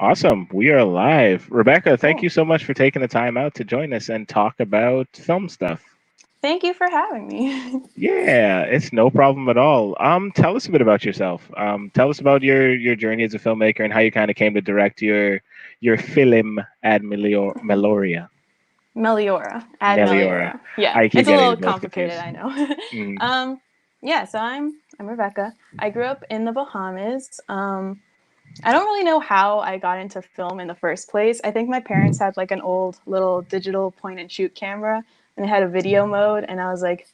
Awesome. We are live. Rebecca, thank Cool. you so much for taking the time out to join us and talk about film stuff. Thank you for having me. Yeah, it's no problem at all. Tell us a bit about yourself. Tell us about your journey as a filmmaker and how you kind of came to direct your film ad Meloria. Meliora. Add Meliora. Meliora. Yeah, I keep it's a getting little them both complicated, confused. I know. Mm. Yeah, so I'm Rebecca. I grew up in the Bahamas. I don't really know how I got into film in the first place. I think my parents had like an old little digital point and shoot camera and it had a video mode and I was like,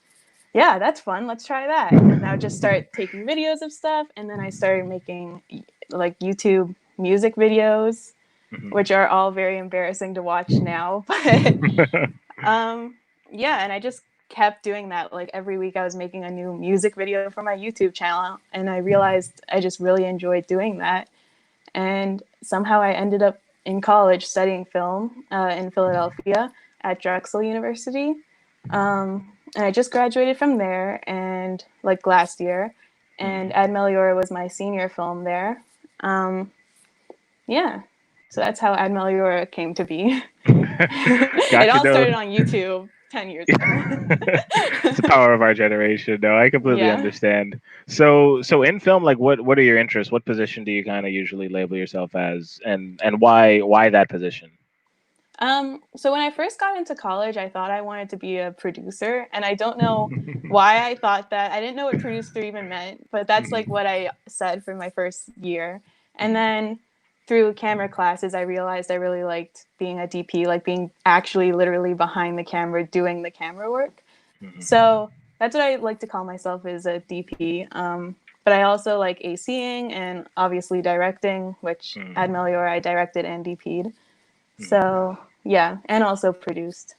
yeah, that's fun. Let's try that. And I would just start taking videos of stuff and then I started making like YouTube music videos, Mhm. which are all very embarrassing to watch now. But um, yeah, and I just kept doing that. Like every week, I was making a new music video for my YouTube channel, and I realized I just really enjoyed doing that. And somehow I ended up in college studying film in Philadelphia at Drexel University. And I just graduated from there, and like last year, and Mhm. Ad Meliora was my senior film there. Um, yeah, so that's how Ad Meliora came to be. It Got to all know. started on YouTube 10 years ago. It's the power of our generation. No, I completely Yeah. understand. So in film, like, what are your interests? What position do you kind of usually label yourself as, and why that position? So when I first got into college, I thought I wanted to be a producer, and I don't know why I thought that. I didn't know what producer even meant, but that's like Mhm, what I said for my first year. And mhm, then through camera classes, I realized I really liked being a DP, like being actually literally behind the camera doing the camera work. mhm, So that's what I like to call myself is a DP. But I also like ACing and obviously directing, which Ad mhm, Melior I directed and DP'd. mhm. So yeah, and also produced.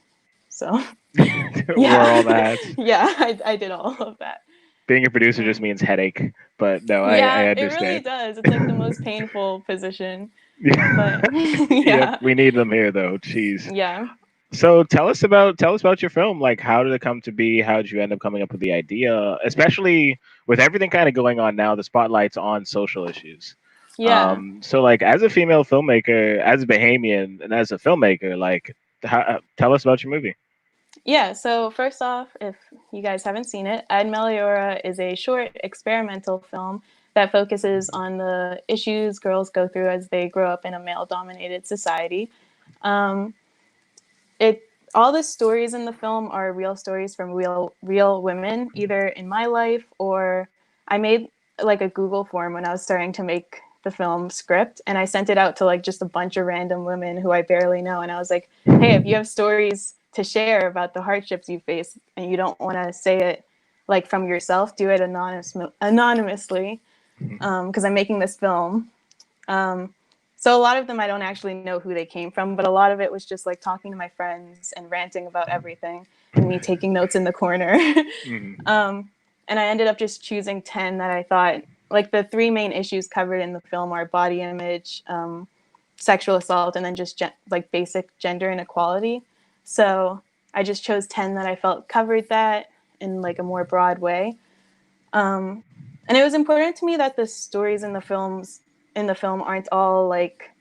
So We're all yeah, that. yeah, I did all of that. Being a producer just Um, means headache, but no, I yeah, it really understand. does. It's like the most painful position, but Yeah. Yep, yeah, we need them here though. Jeez. yeah, So tell us about your film. Like, how did it come to be? How did you end up coming up with the idea? Especially with everything kind of going on now, the spotlight's on social issues. yeah. So like, as a female filmmaker, as a Bahamian, and as a filmmaker, like, tell us about your movie. Yeah, so first off, if you guys haven't seen it, Ad Meliora is a short experimental film that focuses on the issues girls go through as they grow up in a male dominated society. Um, it all the stories in the film are real stories from real women, either in my life or I made like a Google form when I was starting to make the film script and I sent it out to like just a bunch of random women who I barely know and I was like, "Hey, if you have stories to share about the hardships you face and you don't want to say it like from yourself, do it anonymously because I'm making this film." Um, so a lot of them I don't actually know who they came from, but a lot of it was just like talking to my friends and ranting about everything and me taking notes in the corner. Mhm. um, and I ended up just choosing 10 that I thought like the three main issues covered in the film are body image, sexual assault, and then just like basic gender inequality. So I just chose 10 that I felt covered that in like a more broad way. Um, and it was important to me that the stories in the film aren't all like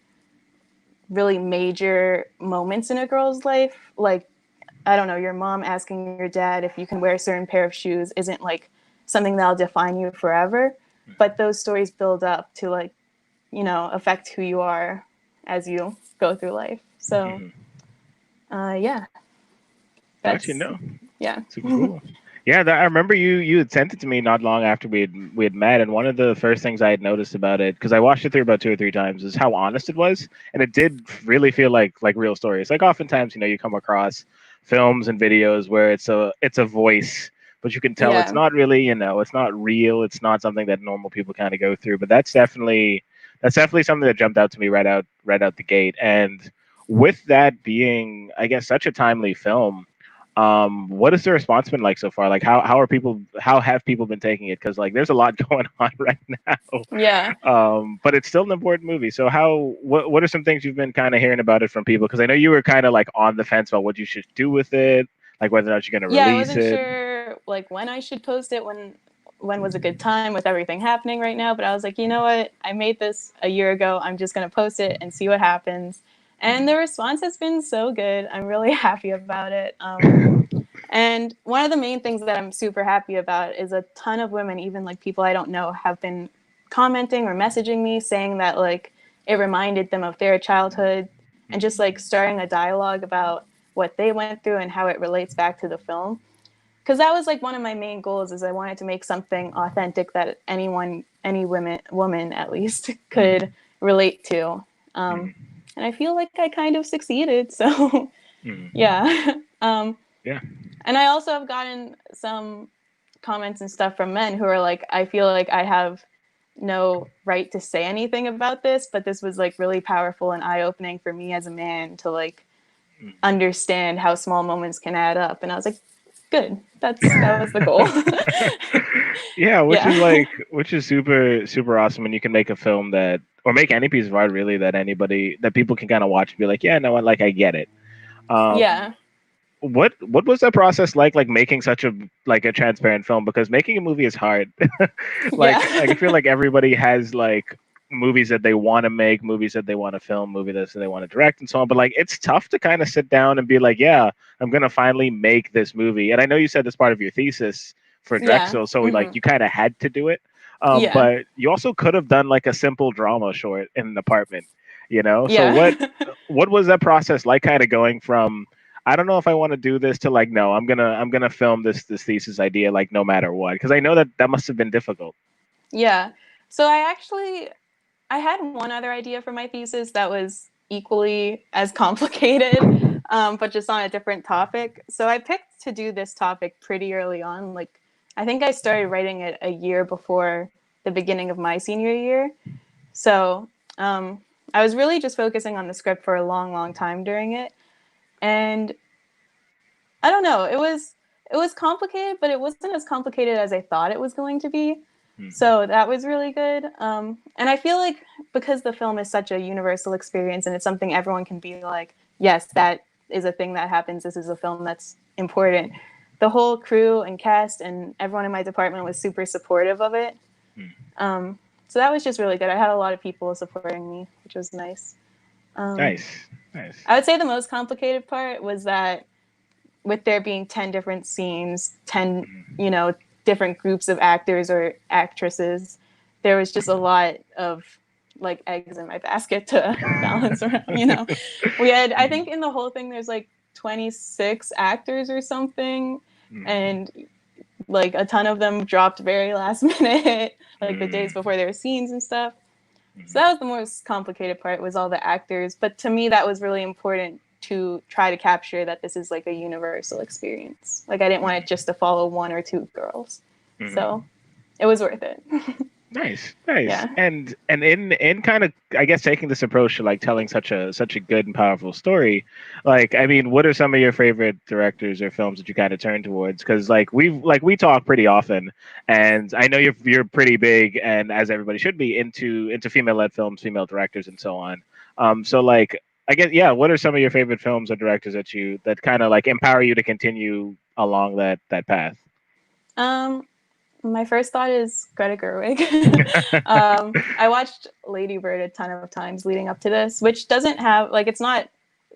really major moments in a girl's life. Like I don't know, your mom asking your dad if you can wear a certain pair of shoes isn't like something that'll define you forever. But those stories build up to like affect who you are as you go through life. So Mhm. yeah, Gotcha. that's No, yeah. super cool. Yeah, I remember you had sent it to me not long after we had met, and one of the first things I had noticed about it, because I watched it through about two or three times, is how honest it was, and it did really feel like real stories. Like oftentimes, you come across films and videos where it's a voice, but you can tell it's Yeah. not really, it's not real. It's not something that normal people kind of go through. But that's definitely something that jumped out to me right out the gate. And with that being, I guess, such a timely film, what has the response been like so far? Like, how have people been taking it? Because like there's a lot going on right now, Yeah. but it's still an important movie. So what are some things you've been kind of hearing about it from people? Because I know you were kind of like on the fence about what you should do with it, like whether or not you're going to Yeah, I release wasn't it. sure like when I should post it, when when was a good time with everything happening right now. But I was like, you know what? I made this a year ago. I'm just going to post it and see what happens. And the response has been so good. I'm really happy about it. And one of the main things that I'm super happy about is a ton of women, even like people I don't know, have been commenting or messaging me saying that like it reminded them of their childhood and just like starting a dialogue about what they went through and how it relates back to the film. Because that was like one of my main goals is I wanted to make something authentic that anyone, any woman at least, could relate to. And I feel like I kind of succeeded. So yeah. Yeah. And I also have gotten some comments and stuff from men who are like, I feel like I have no right to say anything about this, but this was like really powerful and eye-opening for me as a man to like understand how small moments can add up. And I was like, good. That was the goal. Yeah, Yeah. which is super super awesome, and you can make a film that, or make any piece of art really, that people can kind of watch and be like, yeah, no, what, like I get it. Um, Yeah. what was that process like making such a like a transparent film? Because making a movie is hard. Like I Yeah. feel like everybody has like movies that they want to make, movies that they want to film, movies that they want to direct, and so on. But like it's tough to kind of sit down and be like, yeah, I'm gonna finally make this movie. And I know you said this part of your thesis for Yeah. Drexel, so like Hmm. you kind of had to do it. Yeah. But you also could have done like a simple drama short in an apartment, you know. So Yeah. what was that process like, kind of going from I don't know if I want to do this to like no, I'm gonna film this thesis idea like no matter what, because I know that that must have been difficult. Yeah. So I had one other idea for my thesis that was equally as complicated, but just on a different topic. So I picked to do this topic pretty early on. Like, I think I started writing it a year before the beginning of my senior year. So I was really just focusing on the script for a long, long time during it. And I don't know, it was complicated, but it wasn't as complicated as I thought it was going to be. Mhm. So that was really good. And I feel like because the film is such a universal experience and it's something everyone can be like, yes, that is a thing that happens. This is a film that's important. The whole crew and cast and everyone in my department was super supportive of it. Mhm. So that was just really good. I had a lot of people supporting me, which was nice. Um, Nice, nice. I would say the most complicated part was that with there being 10 different scenes, 10, you Mhm. know, different groups of actors or actresses, there was just a lot of like eggs in my basket to balance around, you know. We had, I think Mhm. in the whole thing, there's like 26 actors or something. Mhm. And like a ton of them dropped very last minute, like the days Mhm. before their scenes and stuff. So that Mhm. was the most complicated part was all the actors. But to me, that was really important to try to capture that this is like a universal experience. Like I didn't want it just to follow one or two girls. So Mhm. it was worth it. Nice, nice. Yeah. And in kind of I guess taking this approach to like telling such a good and powerful story, like I mean, what are some of your favorite directors or films that you kind of turn towards? Because we talk pretty often, and I know you're pretty big, and as everybody should be, into female led films, female directors, and so on. So like I guess yeah, what are some of your favorite films or directors that kind of like empower you to continue along that path? Um, my first thought is Greta Gerwig. I watched Lady Bird a ton of times leading up to this, which doesn't have like it's not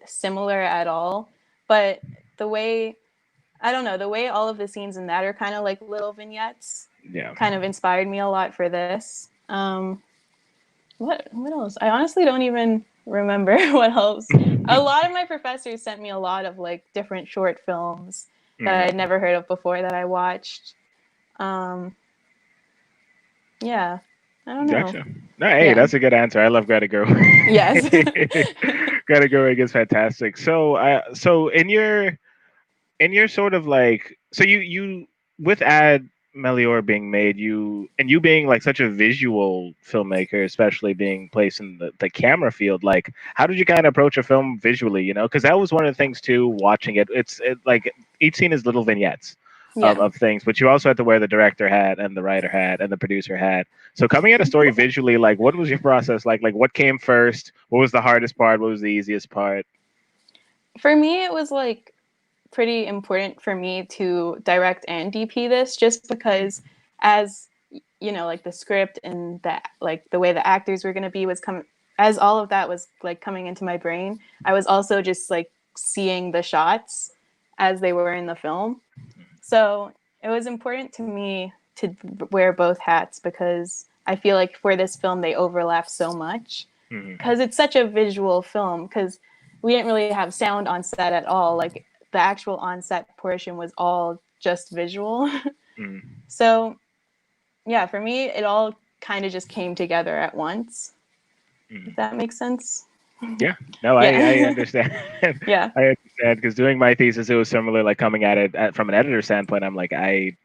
similar at all, but the way I don't know, the way all of the scenes in that are kind of like little vignettes Yeah. kind of inspired me a lot for this. What else? I honestly don't even remember what else. A lot of my professors sent me a lot of like different short films that I had Mhm. never heard of before that I watched. Um, yeah, I don't know. Gotcha. No, hey, Yeah. that's a good answer. I love Greta Gerwig. Yes. Greta Gerwig is fantastic. So, so in your sort of like, so you with Ad Melior being made, you being like such a visual filmmaker, especially being placed in the camera field, like how did you kind of approach a film visually? You know, because that was one of the things too. Watching it, like each scene is little vignettes Yeah. of things, but you also had to wear the director hat and the writer hat and the producer hat. So coming at a story visually, like what was your process like? Like what came first? What was the hardest part? What was the easiest part? For me, it was like pretty important for me to direct and DP this just because as like the script and the way the actors were going to be was coming, as all of that was like coming into my brain, I was also just like seeing the shots as they were in the film. So it was important to me to wear both hats because I feel like for this film they overlap so much because it's such a visual film, because we didn't really have sound on set at all. Like the actual on-set portion was all just visual. So yeah, for me, it all kind of just came together at once. If that makes sense. Yeah, no, I understand. Yeah. I understand because doing my thesis, it was similar. Like coming at it from an editor standpoint, I'm like, I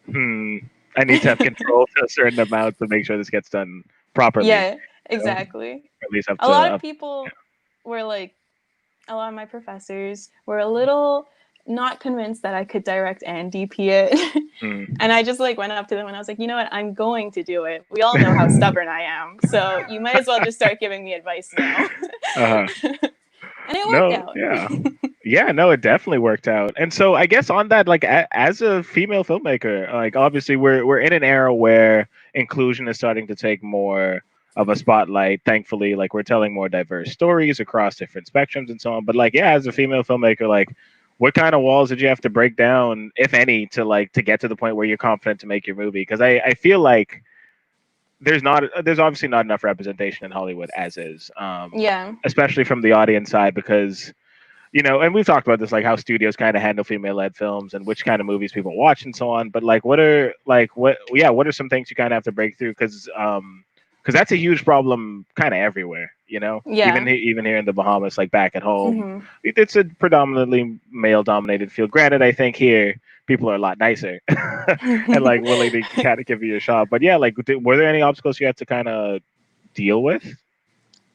need to have control to a certain amount to make sure this gets done properly. Yeah, exactly. At least up A to lot of up. people were like, a lot of my professors were a little not convinced that I could direct and DP it. And I just like went up to them and I was like, you know what, I'm going to do it. We all know how stubborn I am. So you might as well just start giving me advice now. And it worked No, out. yeah. Yeah, no, it definitely worked out. And so I guess on that, like as a female filmmaker, like obviously we're in an era where inclusion is starting to take more of a spotlight. Thankfully, like we're telling more diverse stories across different spectrums and so on. But like, yeah, as a female filmmaker, like what kind of walls did you have to break down, if any, to get to the point where you're confident to make your movie? Because I feel like there's obviously not enough representation in Hollywood as is, Yeah. especially from the audience side, because and we've talked about this, like how studios kind of handle female-led films and which kind of movies people watch and so on. But like, what are some things you kind of have to break through? Because that's a huge problem, kind of everywhere. Yeah. Even here in the Bahamas, like back at home, it's a predominantly male-dominated field. Granted, I think here people are a lot nicer and like willing to kind of give you a shot. But yeah, like, were there any obstacles you had to kind of deal with?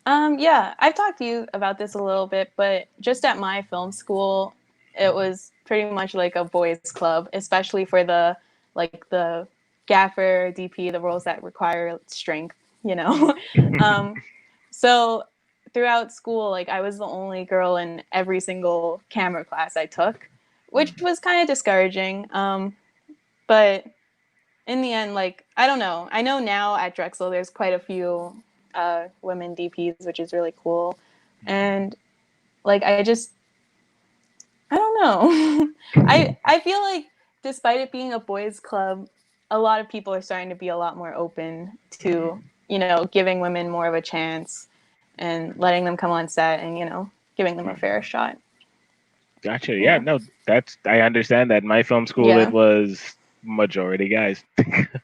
Yeah, I've talked to you about this a little bit, but just at my film school, it was pretty much like a boys' club, especially for the gaffer, DP, the roles that require strength, So throughout school, like I was the only girl in every single camera class I took, which was kind of discouraging. But in the end, like, I don't know. I know now at Drexel there's quite a few women DPs, which is really cool. And like I don't know. I feel like despite it being a boys club, a lot of people are starting to be a lot more open to, giving women more of a chance and letting them come on set and, giving them a fair shot. Gotcha. Yeah, no, I understand that. In my film school, it Yeah. was majority guys.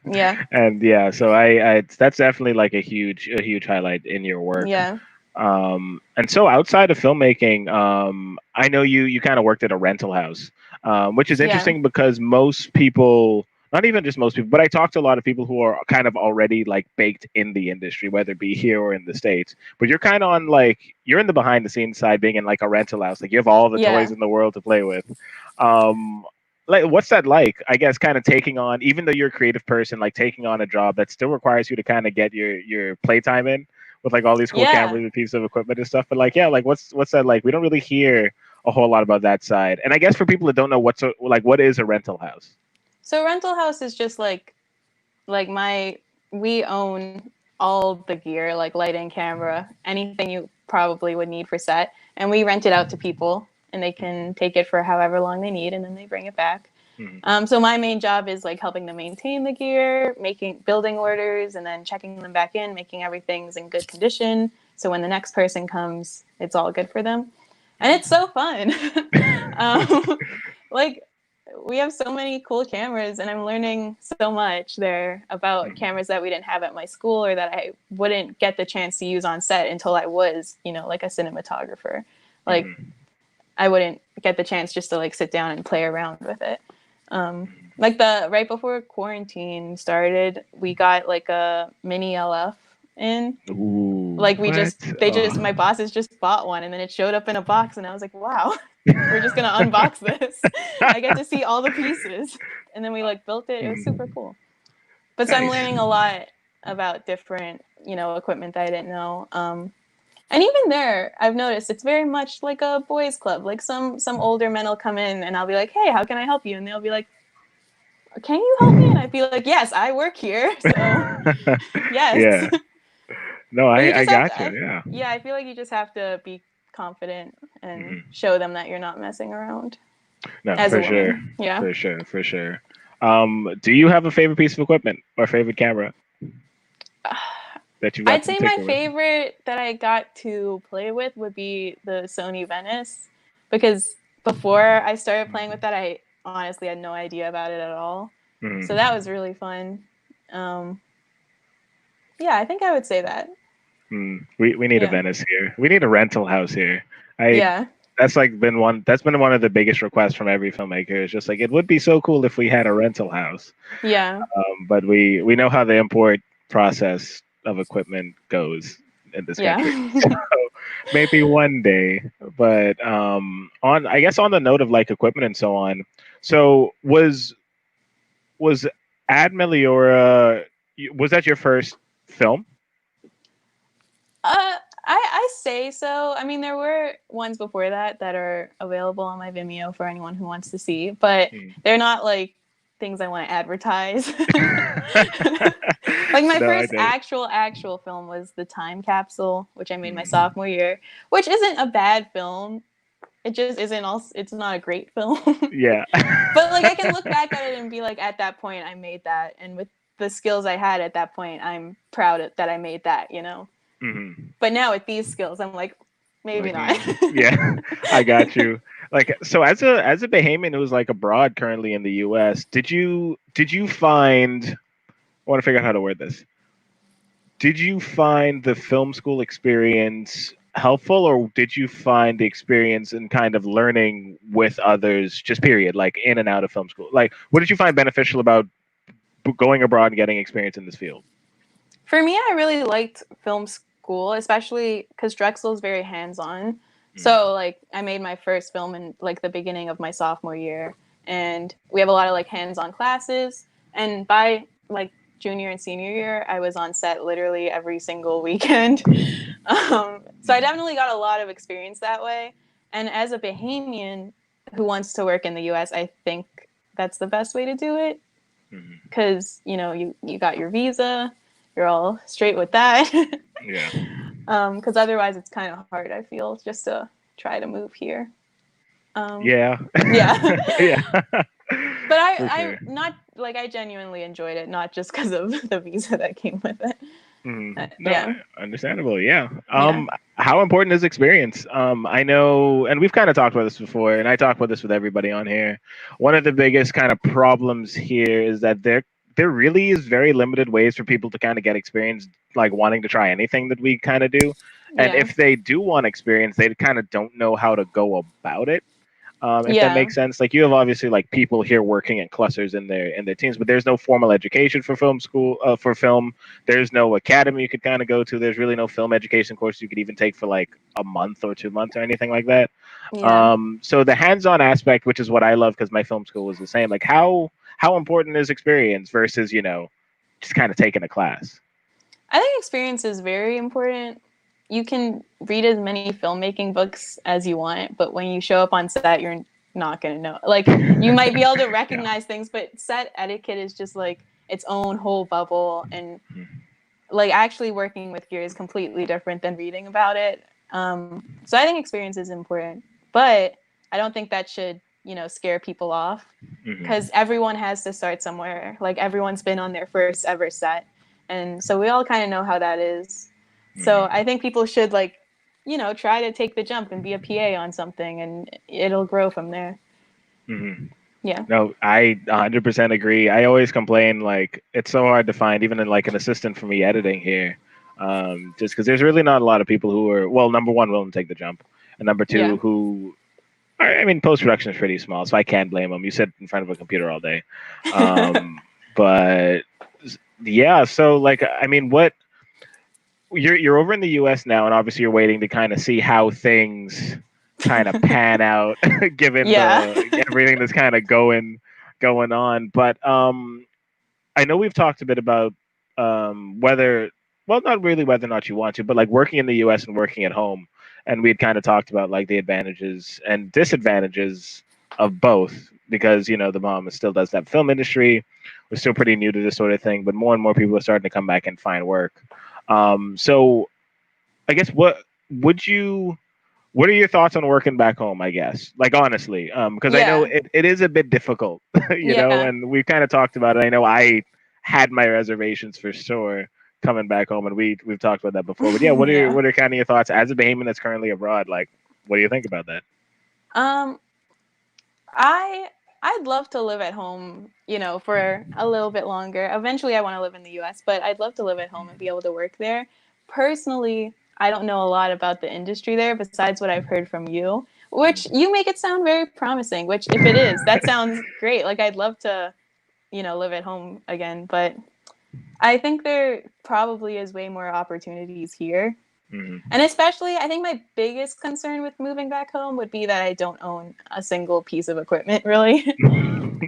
Yeah. And yeah, so I that's definitely like a huge highlight in your work. Yeah. And so outside of filmmaking, I know you kind of worked at a rental house, which is Yeah. interesting because most people, not even just most people, but I talk to a lot of people who are kind of already like baked in the industry, whether it be here or in the States. But you're kind of on like, you're in the behind the scenes side, being in like a rental house. Like you have all the Yeah. toys in the world to play with. Like what's that like? I guess kind of taking on, even though you're a creative person, like taking on a job that still requires you to kind of get your playtime in with like all these cool Yeah. cameras and pieces of equipment and stuff. But like, yeah, like what's that like? We don't really hear a whole lot about that side. And I guess for people that don't know what is a rental house? So rental house is just like we own all the gear, like lighting, camera, anything you probably would need for set, and we rent it out to people and they can take it for however long they need and then they bring it back. So my main job is like helping them maintain the gear, building orders, and then checking them back in, making everything's in good condition. So when the next person comes, it's all good for them. And it's so fun. Like we have so many cool cameras and I'm learning so much there about cameras that we didn't have at my school or that I wouldn't get the chance to use on set until I was, like a cinematographer. Like I wouldn't get the chance just to like sit down and play around with it. Like right before quarantine started, we got like a mini LF in. Ooh, like we what? my bosses just bought one and then it showed up in a box and I was like, wow, we're just gonna unbox this. I get to see all the pieces. And then we like built it. It was super cool. But so I'm learning a lot about different, equipment that I didn't know. And even there, I've noticed it's very much like a boys' club. Like some older men will come in and I'll be like, hey, how can I help you? And they'll be like, can you help me? And I'd be like, yes, I work here. So yes. Yeah. No, But you I just have got to, you. Yeah. yeah, I feel like you just have to be confident and Hmm. show them that you're not messing around No, as a for sure. woman. Yeah. For sure. For sure. Do you have a favorite piece of equipment or favorite camera that you've I'd got to say my tinker with? favorite that I got to play with would be the Sony Venice because before I started playing with that, I honestly had no idea about it at all. So that Mm-hmm. was really fun. Um, yeah, I think I would say that. Mm. We need a Yeah. Venice here. We need a rental house here. I Yeah. that's been one of the biggest requests from every filmmaker. It's just like it would be so cool if we had a rental house. Yeah. But we know how the import process of equipment goes in this Yeah. country. So maybe one day. But on I guess on the note of like equipment and so on. So was Ad Meliora was that your first film? I say so. I mean, there were ones before that that are available on my Vimeo for anyone who wants to see, but Hmm. they're not like things I want to advertise. Like my No, I first don't. actual film was The Time Capsule, which I made my Mm. sophomore year, which isn't a bad film. It just isn't also it's not a great film. Yeah. But like I can look back at it and be like at that point I made that and with the skills I had at that point, I'm proud that I made that, you know. Hmm. But now with these skills, I'm like, maybe Like, not. yeah, I got you. Like, so as a Bahamian who's like abroad currently in the U.S., did you find? I want to figure out how to word this. Did you find the film school experience helpful, or did you find the experience in kind of learning with others, just period, like in and out of film school? Like, what did you find beneficial about going abroad and getting experience in this field? For me, I really liked film school, especially because Drexel is very hands on. Mm. So, like, I made my first film in like the beginning of my sophomore year, and we have a lot of like hands on classes. And by like junior and senior year, I was on set literally every single weekend. So, I Mm. definitely got a lot of experience that way. And as a Bahamian who wants to work in the US, I think that's the best way to do it Mm. because you got your visa, you're all straight with that. Yeah. Because otherwise, it's kind of hard. I feel just to try to move here. Um, Yeah. yeah, Yeah. but For I sure. not like I genuinely enjoyed it, not just because of the visa that came with it. No, Yeah, understandable. Yeah. yeah, How important is experience? I know, and we've kind of talked about this before, and I talk about this with everybody on here. One of the biggest kind of problems here is that there really is very limited ways for people to kind of get experience, like wanting to try anything that we kind of do. And yeah, if they do want experience, they kind of don't know how to go about it. If that yeah, makes sense. Like you have obviously like people here working in clusters in their teams, but there's no formal education for film school for film. There's no academy you could kind of go to. There's really no film education course you could even take for like a month or 2 months or anything like that. yeah. So the hands-on aspect, which is what I love because my film school was the same. Like how important is experience versus just kind of taking a class. I think experience is very important. You can read as many filmmaking books as you want, but when you show up on set, you're not going to know. Like, you might be able to Yeah. recognize things, but set etiquette is just like its own whole bubble. And like, actually working with gear is completely different than reading about it. So I think experience is important, but I don't think that should, scare people off because Hmm. everyone has to start somewhere. Like, everyone's been on their first ever set. And so we all kind of know how that is. So I Hmm. think people should like, try to take the jump and be a PA on something and it'll grow from there. Hmm. Yeah. No, I 100% agree. I always complain like it's so hard to find even in like an assistant for me editing here. Just because there's really not a lot of people who are well, number one, willing to take the jump, and number two, Yeah. who I mean, post production is pretty small, so I can't blame them. You sit in front of a computer all day, um, but yeah. So like, I mean, what you're over in the U.S. now, and obviously you're waiting to kind of see how things kind of pan out, given Yeah. the everything that's kind of going on. But I know we've talked a bit about whether, well, not really whether or not you want to, but like working in the U.S. and working at home, and we had kind of talked about like the advantages and disadvantages of both. because the mom still does that film industry. We're still pretty new to this sort of thing, but more and more people are starting to come back and find work. So I guess would you what are your thoughts on working back home, I guess? Like, honestly, because I know Yeah. it is a bit difficult, Yeah. and we've kind of talked about it. I know I had my reservations for sure coming back home, and we've talked about that before. But yeah, Yeah. what are kind of your thoughts as a Bahamian that's currently abroad? Like, what do you think about that? Um, I I'd love to live at home, for a little bit longer. Eventually I want to live in the US, but I'd love to live at home and be able to work there. Personally, I don't know a lot about the industry there besides what I've heard from you, which you make it sound very promising, which if it is, that sounds great. Like I'd love to, live at home again, but I think there probably is way more opportunities here. Mm-hmm. And especially, I think my biggest concern with moving back home would be that I don't own a single piece of equipment, really.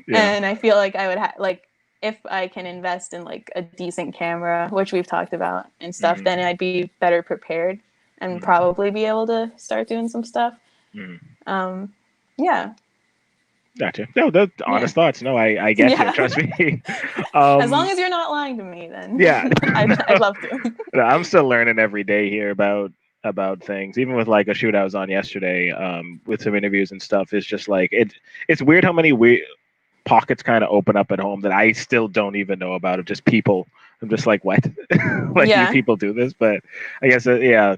Yeah. And I feel like I would like if I can invest in like a decent camera, which we've talked about and stuff, then Mm-hmm. I'd be better prepared and Mm-hmm. probably be able to start doing some stuff. Mm-hmm. Um, yeah, Gotcha. No, those yeah, honest thoughts. No, I get you. yeah. Trust me. As long um, as you're not lying to me, then yeah. I'd love to. I'm still learning every day here about things. Even with like a shoot I was on yesterday, with some interviews and stuff. It's just like it's weird how many pockets kind of open up at home that I still don't even know about of just people. I'm just like, what? Like you Yeah. people do this, but I guess yeah.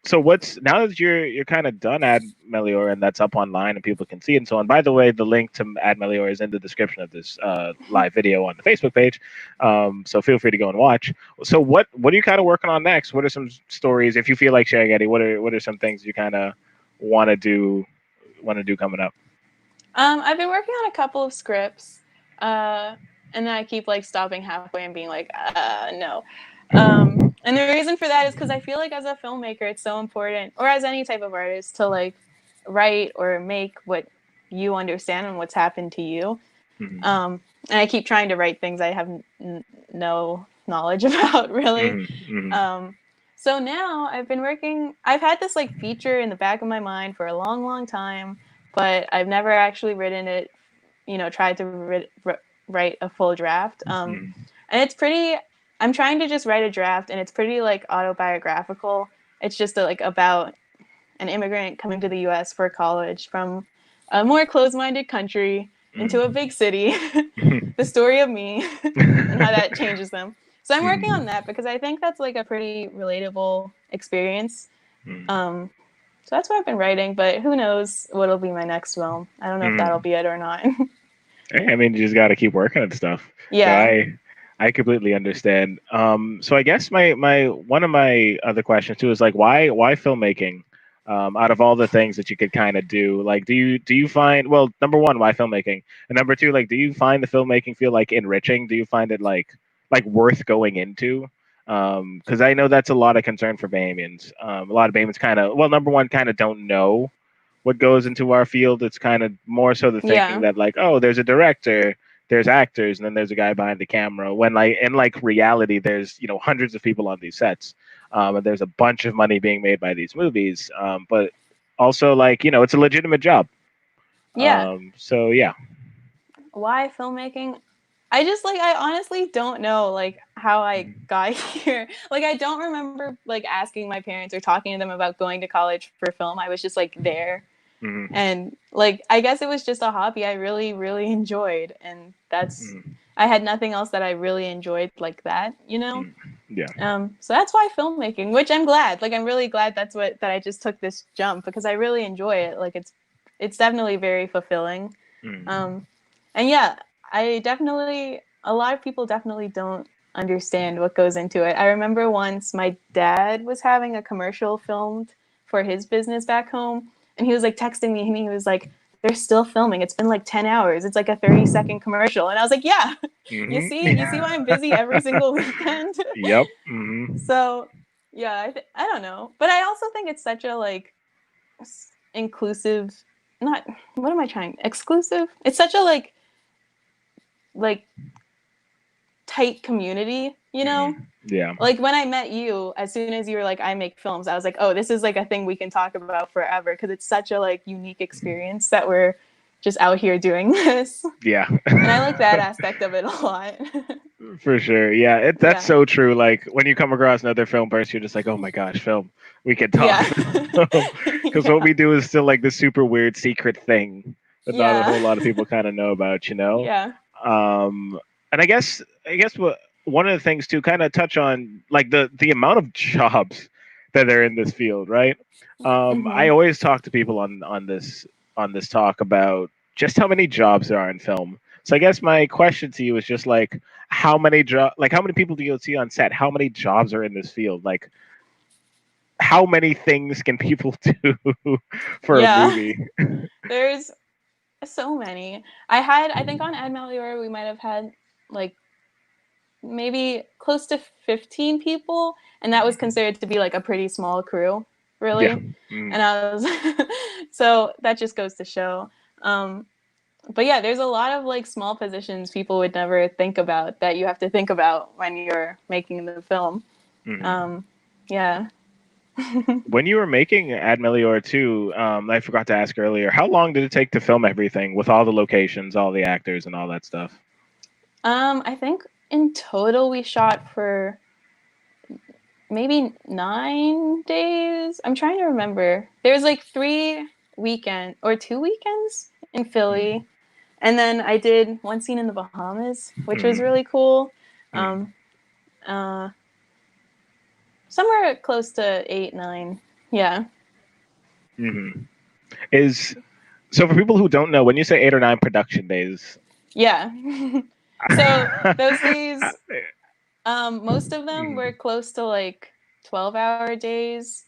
So what's now that you're kind of done Ad Melior and that's up online and people can see it and so on. By the way, the link to Ad Melior is in the description of this live video on the Facebook page. So feel free to go and watch. So what are you kind of working on next? What are some stories if you feel like sharing, Eddie? What are some things you kind of want to do coming up? I've been working on a couple of scripts, uh, and then I keep like stopping halfway and being like, no. And the reason for that is because I feel like as a filmmaker, it's so important, or as any type of artist, to like write or make what you understand and what's happened to you. Mm-hmm. And I keep trying to write things I have no knowledge about, really. Mm-hmm. Um, so now I've been working. I've had this like feature in the back of my mind for a long, long time, but I've never actually written it. Tried to write a full draft. Mm-hmm. And it's pretty. I'm trying to just write a draft, and it's pretty like autobiographical. It's just like about an immigrant coming to the U.S. for college from a more closed-minded country into a big city. The story of me and how that changes them. So I'm working on that because I think that's like a pretty relatable experience. Um, so that's what I've been writing, but who knows what'll be my next film. I don't know if that'll Mm-hmm. be it or not. Hey, I mean, you just got to keep working at stuff. No, Yeah. I completely understand. So I guess my one of my other questions too is like why filmmaking? Out of all the things that you could kind of do, like do you find well number one why filmmaking and number two like do you find the filmmaking feel like enriching? Do you find it like worth going into? Because I know that's a lot of concern for Bahamians. A lot of Bahamians kind of well number one kind of don't know what goes into our field. It's kind of more so the thinking Yeah. that like, oh, there's a director, there's actors, and then there's a guy behind the camera. When like in like reality, there's hundreds of people on these sets, and there's a bunch of money being made by these movies. But also like it's a legitimate job. Yeah. So yeah. Why filmmaking? I honestly don't know like how I got here. Like I don't remember like asking my parents or talking to them about going to college for film. I was just like there. Mm-hmm. And like I guess it was just a hobby I really really enjoyed, and that's Mm-hmm. I had nothing else that I really enjoyed like that. Yeah. So that's why filmmaking, which I'm glad. Like I'm really glad that I just took this jump because I really enjoy it. Like it's definitely very fulfilling. Mm-hmm. Um, and yeah, I definitely a lot of people definitely don't understand what goes into it. I remember once my dad was having a commercial filmed for his business back home, and he was like texting me and he was like, they're still filming. It's been like 10 hours. It's like a 30-second commercial. And I was like, yeah, you see why I'm busy every single weekend. Yep. Mm-hmm. So yeah, I don't know. But I also think it's such a like inclusive, not, what am I trying? Exclusive? It's such a like tight community. Mm-hmm. Yeah. Like when I met you, as soon as you were like, I make films, I was like, oh, this is like a thing we can talk about forever because it's such a like unique experience that we're just out here doing this. Yeah. And I like that aspect of it a lot. For sure. Yeah, that's Yeah. so true. Like when you come across another film person, you're just like, oh my gosh, film. We can talk. Yeah. Because what Yeah. we do is still like this super weird secret thing that not a Yeah. whole lot of people kind of know about, you know? Yeah. Um, and I guess what one of the things to kind of touch on, like the amount of jobs that are in this field, right? I Hmm. always talk to people on this talk about just how many jobs there are in film. So I guess my question to you is just like how many people do you see on set? How many jobs are in this field? Like how many things can people do for a Yeah. movie? There's so many. I think on Ad Meliora, we might have had like maybe close to 15 people. And that was considered to be like a pretty small crew, Yeah. really. Mm. And I was, so that just goes to show. Um, but yeah, there's a lot of like small positions people would never think about that you have to think about when you're making the film. Mhm. Um, yeah. When you were making Ad Melior 2, I forgot to ask earlier, how long did it take to film everything with all the locations, all the actors, and all that stuff? I think in total we shot for maybe 9 days. I'm trying to remember. There's like 3 weekend or 2 weekends in Mm. Philly, and then I did one scene in the Bahamas, which was Mm. really cool. Mm. Um, uh, Somewhere close to 8, 9. Yeah, Mhm. Is so for people who don't know, when you say 8 or 9 production days, yeah. So those days, most of them were Mhm. close to like 12-hour days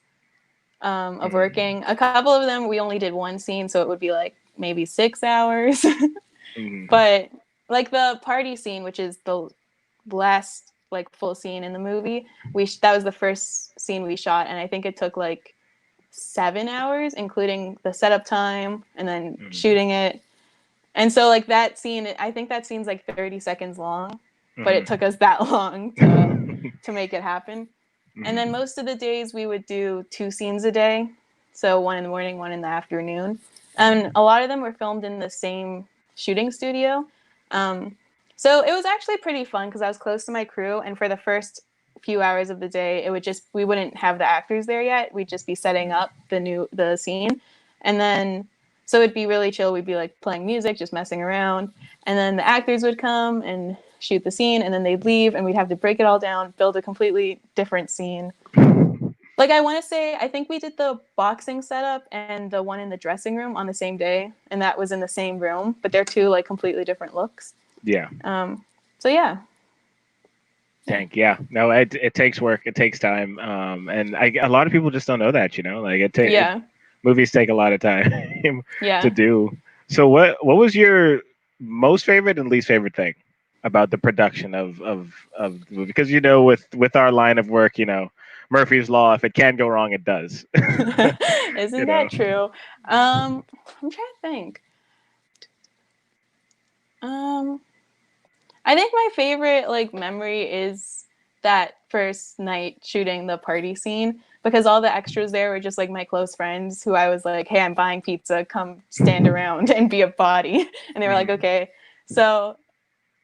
of Mhm. working. A couple of them we only did one scene, so it would be like maybe 6 hours. Mhm. But like the party scene, which is the last like full scene in the movie, that was the first scene we shot, and I think it took like 7 hours, including the setup time and then Mhm. shooting it. And so like that scene, I think that scene's like 30 seconds long, but it took Mhm. us that long to make it happen. And then Mhm. most of the days we would do 2 scenes a day, so one in the morning, one in the afternoon. And a lot of them were filmed in the same shooting studio. Um, so it was actually pretty fun because I was close to my crew, and for the first few hours of the day, it would just we wouldn't have the actors there yet. We'd just be setting up the scene, and then so it'd be really chill. We'd be like playing music, just messing around, and then the actors would come and shoot the scene, and then they'd leave, and we'd have to break it all down, build a completely different scene. Like I want to say, I think we did the boxing setup and the one in the dressing room on the same day, and that was in the same room, but they're two like completely different looks. Yeah. Um, so yeah, yeah, Tank. Yeah. No, it takes work. It takes time. And a lot of people just don't know that. You know, like yeah, movies take a lot of time to yeah. do. So what was your most favorite and least favorite thing about the production of the movie? Because with our line of work, Murphy's Law, if it can go wrong, it does. you Isn't know. that true? I'm trying to think. Um, I think my favorite like memory is that first night shooting the party scene because all the extras there were just like my close friends who I was like, "Hey, I'm buying pizza. Come stand around and be a body." And they were like, Mhm. "Okay." So,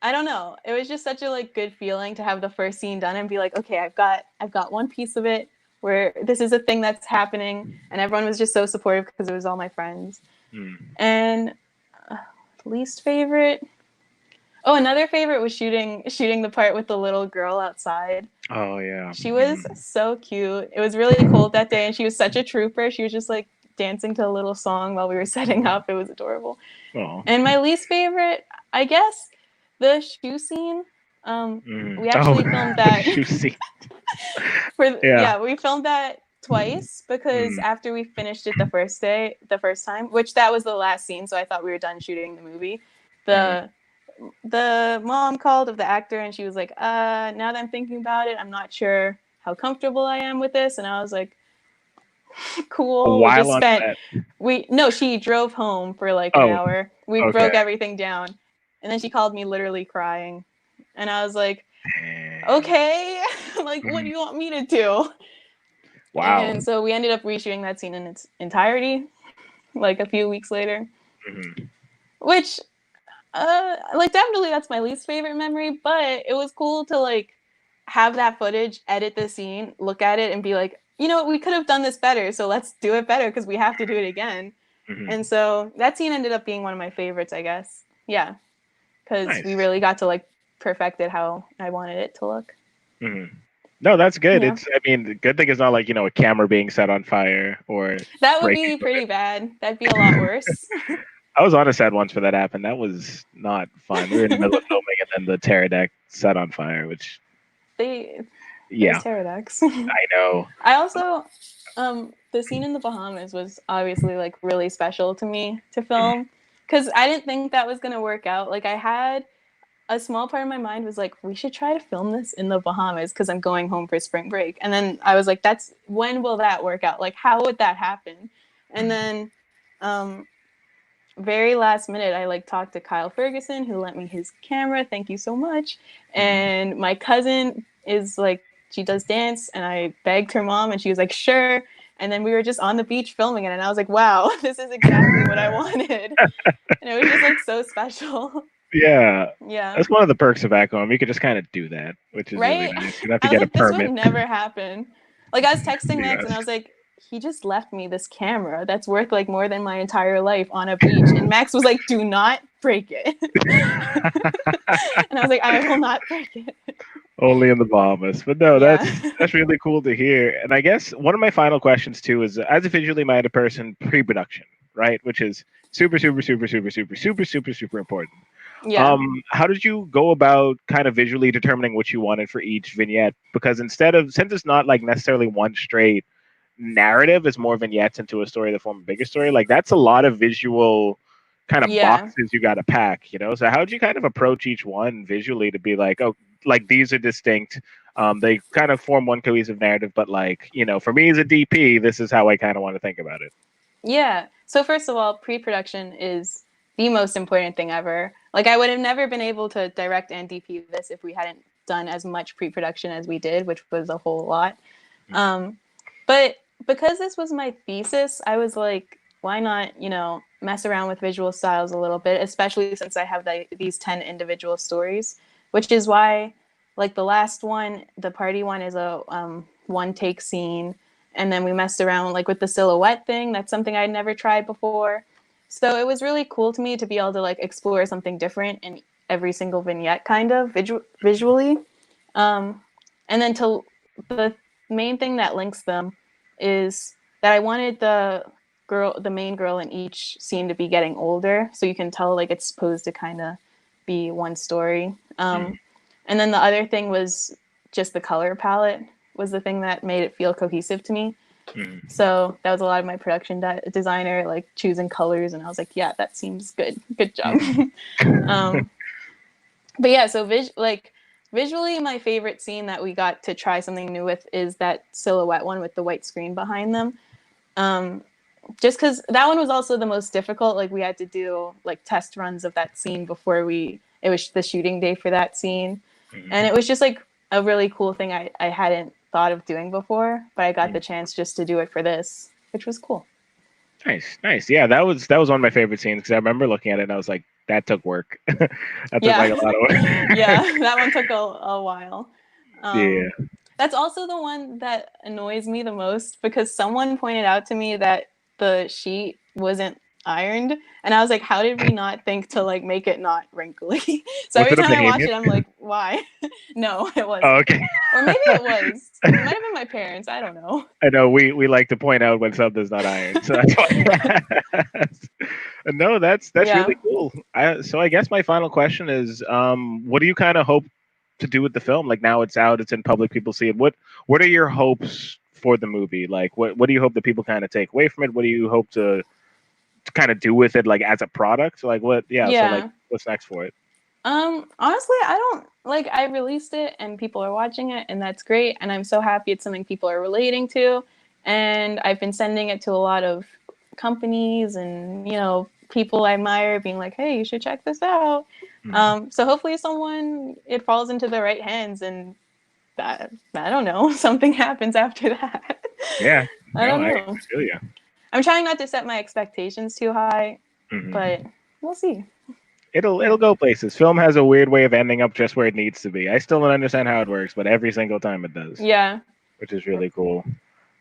I don't know. It was just such a like good feeling to have the first scene done and be like, "Okay, I've got one piece of it where this is a thing that's happening." And everyone was just so supportive because it was all my friends. Mm. And uh, least favorite, oh, another favorite was shooting the part with the little girl outside. Oh yeah. She was Mm. so cute. It was really cold that day, and she was such a trooper. She was just like dancing to a little song while we were setting up. It was adorable. Oh. And my least favorite, I guess, the shoe scene. Mm. We Oh, actually filmed the that shoe scene. Yeah. yeah, we filmed that twice because Mm. after we finished it the first time, which that was the last scene, so I thought we were done shooting the movie. Mm. The mom called of the actor and she was like, now that I'm thinking about it, I'm not sure how comfortable I am with this. And I was like, A cool. while on set. We no, she drove home for like an Oh, hour. We okay. broke everything down. And then she called me literally crying. And I was like, Dang. okay, like what do Mhm. you want me to do? Wow. And so we ended up reshooting that scene in its entirety, like a few weeks later. Mhm. which like definitely that's my least favorite memory, but it was cool to like have that footage, edit the scene, look at it and be like, you know, we could have done this better, so let's do it better because we have to do it again. And Hmm. so that scene ended up being one of my favorites, I guess. Yeah, because we Nice. really got to like perfect it how I wanted it to look. Hmm. No, that's good. Yeah. It's, I mean, the good thing is not like, a camera being set on fire or That would breaking be equipment. pretty bad. That'd be a lot worse. I was on a set once for that happened. That was not fun. We were in the middle of filming and then the pterodactyl set on fire, which, they those yeah, pterodactyls. I know. I also the scene in the Bahamas was obviously like really special to me to film because I didn't think that was gonna work out. Like I had a small part of my mind was like, we should try to film this in the Bahamas because I'm going home for spring break. And then I was like, that's when will that work out? Like, how would that happen? And then um, very last minute, I like talked to Kyle Ferguson, who lent me his camera. Thank you so much. Mhm. And my cousin is like, she does dance, and I begged her mom, and she was like, sure. And then we were just on the beach filming it, and I was like, wow, this is exactly what I wanted. And it was just like so special. Yeah, Yeah. that's one of the perks of back home. You could just kind of do that, which is really Right? nice. You don't have to I was get a like, this would permit never happen. Like, I was in texting the Max and US. I was like, he just left me this camera that's worth like more than my entire life on a beach. And Max was like, do not break it. And I was like, I will not break it. Only in the Bahamas. But no, Yeah. that's really cool to hear. And I guess one of my final questions too is, as a visually minded person, pre-production, right? Which is super, super, super, super, super, super, super, super important. Yeah. How did you go about kind of visually determining what you wanted for each vignette? Because since it's not like necessarily one straight narrative, it's more vignettes into a story that form a bigger story. Like that's a lot of visual kind of Yeah. boxes you got to pack. So how did you kind of approach each one visually to be like, oh, like these are distinct. They kind of form one cohesive narrative, but like, for me as a DP, this is how I kind of want to think about it. Yeah. So, first of all, pre production is the most important thing ever. Like, I would have never been able to direct and DP this if we hadn't done as much pre production as we did, which was a whole lot. Mhm. Um, but because this was my thesis, I was like, why not, mess around with visual styles a little bit, especially since I have these 10 individual stories, which is why, like, the last one, the party one, is a one take scene. And then we messed around like with the silhouette thing. That's something I'd never tried before. So it was really cool to me to be able to like explore something different in every single vignette, kind of visually. Um, and then to the main thing that links them is that I wanted the main girl in each scene to be getting older, so you can tell like it's supposed to kind of be one story. Mhm. And then the other thing was just the color palette was the thing that made it feel cohesive to me. Mhm. So that was a lot of my production designer like choosing colors, and I was like, yeah, that seems good. Good job. um, but yeah, so visually, my favorite scene that we got to try something new with is that silhouette one with the white screen behind them. Um, just because that one was also the most difficult. Like we had to do like test runs of that scene before it was the shooting day for that scene, and it Mhm. was just like a really cool thing I hadn't thought of doing before, but I got the Mhm. chance just to do it for this, which was cool. Nice, nice. Yeah, that was one of my favorite scenes because I remember looking at it and I was like, that took work. That took like Yeah, a lot of work. yeah, that one took a while. Yeah. That's also the one that annoys me the most because someone pointed out to me that the sheet wasn't ironed, and I was like, how did we not think to like make it not wrinkly? So Was every it a time I watch Bahamian? it, I'm like, why? No, it Oh, wasn't. okay. Or maybe it was. It might have been my parents. I don't know. I know we like to point out when something's not iron, so that's why. No, that's Yeah. really cool. So I guess my final question is, what do you kind of hope to do with the film? Like now it's out, it's in public, people see it. What are your hopes for the movie? Like what do you hope that people kind of take away from it? What do you hope to kind of do with it, like as a product? Like what? Yeah. So like, Yeah. what's next for it? Honestly, I don't like I released it and people are watching it and that's great and I'm so happy it's something people are relating to and I've been sending it to a lot of companies and people I admire being like, "Hey, you should check this out." Hmm. So hopefully it falls into the right hands and that I don't know, something happens after that. Yeah. I No, don't I know. feel you. I'm trying not to set my expectations too high, Hmm. but we'll see. It'll Yeah. go places. Film has a weird way of ending up just where it needs to be. I still don't understand how it works, but every single time it does, Yeah. which is really cool.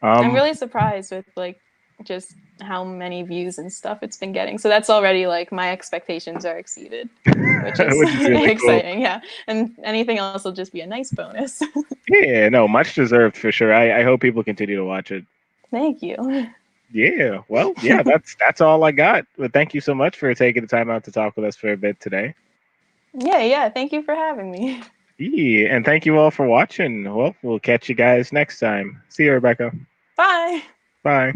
I'm Um, really surprised with like just how many views and stuff it's been getting. So that's already like my expectations are exceeded, which is which is really cool. exciting. Yeah. And anything else will just be a nice bonus. Yeah, no, much deserved for sure. I hope people continue to watch it. Thank you. Yeah, well, yeah, that's all I got. But thank you so much for taking the time out to talk with us for a bit today. Yeah. Thank you for having me. Yeah, and thank you all for watching. Well, we'll catch you guys next time. See you, Rebecca. Bye. Bye.